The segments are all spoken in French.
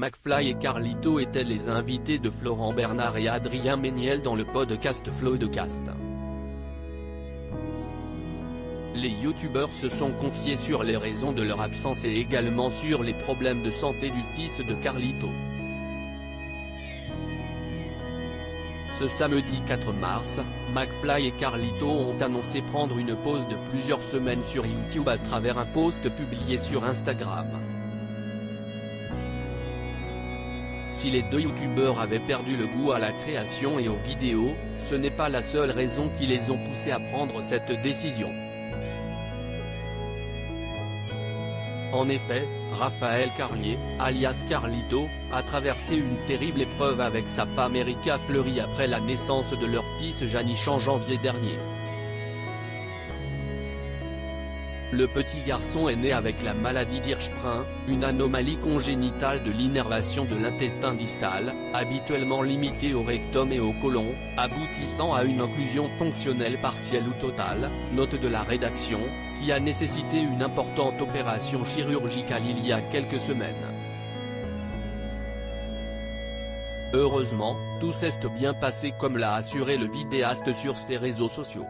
McFly et Carlito étaient les invités de Florent Bernard et Adrien Méniel dans le podcast Floodcast. Les youtubeurs se sont confiés sur les raisons de leur absence et également sur les problèmes de santé du fils de Carlito. Ce samedi 4 mars, McFly et Carlito ont annoncé prendre une pause de plusieurs semaines sur YouTube à travers un post publié sur Instagram. Si les deux youtubeurs avaient perdu le goût à la création et aux vidéos, ce n'est pas la seule raison qui les ont poussés à prendre cette décision. En effet, Raphaël Carlier, alias Carlito, a traversé une terrible épreuve avec sa femme Erika Fleury après la naissance de leur fils Janisch en janvier dernier. Le petit garçon est né avec la maladie d'Hirschsprung, une anomalie congénitale de l'innervation de l'intestin distal, habituellement limitée au rectum et au côlon, aboutissant à une occlusion fonctionnelle partielle ou totale, note de la rédaction, qui a nécessité une importante opération chirurgicale il y a quelques semaines. Heureusement, tout s'est bien passé comme l'a assuré le vidéaste sur ses réseaux sociaux.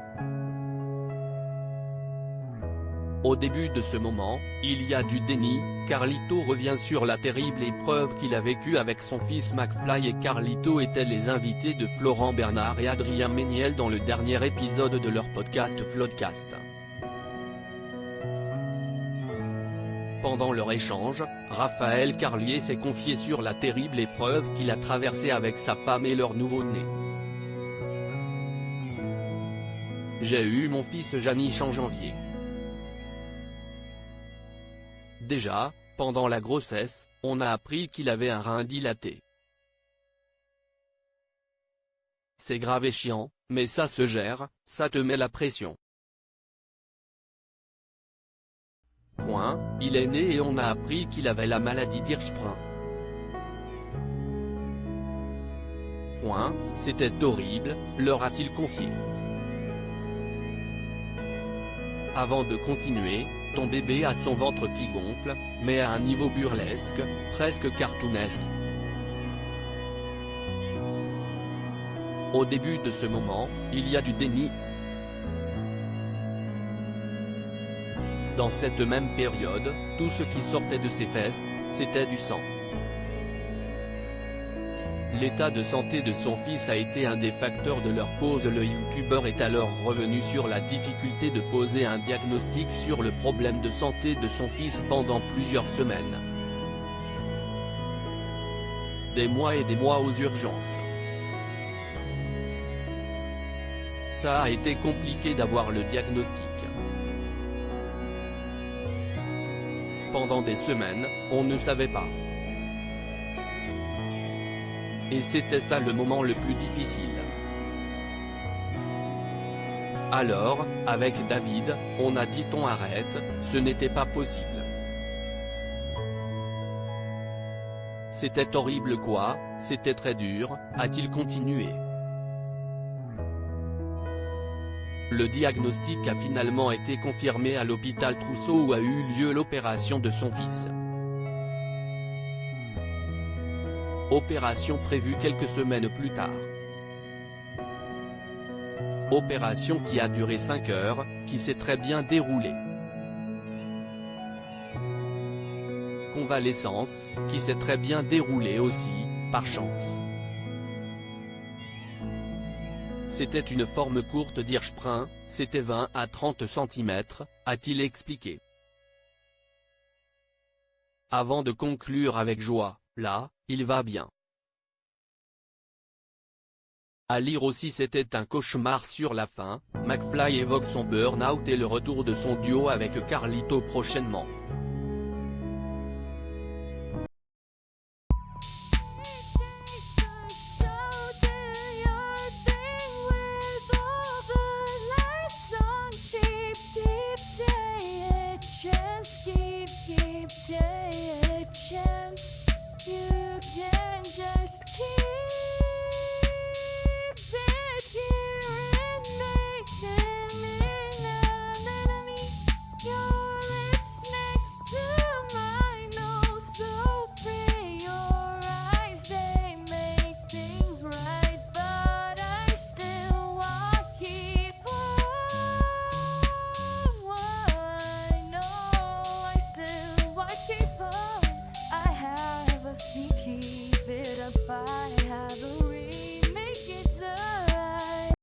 Au début de ce moment, il y a du déni, Carlito revient sur la terrible épreuve qu'il a vécue avec son fils McFly et Carlito étaient les invités de Florent Bernard et Adrien Méniel dans le dernier épisode de leur podcast Floodcast. Pendant leur échange, Raphaël Carlier s'est confié sur la terrible épreuve qu'il a traversée avec sa femme et leur nouveau-né. « J'ai eu mon fils Janisch en janvier. Déjà, pendant la grossesse, on a appris qu'il avait un rein dilaté. C'est grave et chiant, mais ça se gère, ça te met la pression. Il est né et on a appris qu'il avait la maladie d'Hirschsprung. C'était horrible, leur a-t-il confié. Avant de continuer, ton bébé a son ventre qui gonfle, mais à un niveau burlesque, presque cartoonesque. Au début de ce moment, il y a du déni. Dans cette même période, tout ce qui sortait de ses fesses, c'était du sang. L'état de santé de son fils a été un des facteurs de leur pause. Le youtubeur est alors revenu sur la difficulté de poser un diagnostic sur le problème de santé de son fils pendant plusieurs semaines. Des mois et des mois aux urgences. Ça a été compliqué d'avoir le diagnostic. Pendant des semaines, on ne savait pas. Et c'était ça le moment le plus difficile. Alors, avec David, on a dit on arrête, ce n'était pas possible. C'était horrible quoi, c'était très dur, a-t-il continué. Le diagnostic a finalement été confirmé à l'hôpital Trousseau où a eu lieu l'opération de son fils. Opération prévue quelques semaines plus tard. Opération qui a duré 5 heures, qui s'est très bien déroulée. Convalescence, qui s'est très bien déroulée aussi, par chance. C'était une forme courte d'Hirschsprung, c'était 20 à 30 cm, a-t-il expliqué. Avant de conclure avec joie, là, il va bien. À lire aussi c'était un cauchemar sur la fin, McFly évoque son burn-out et le retour de son duo avec Carlito prochainement.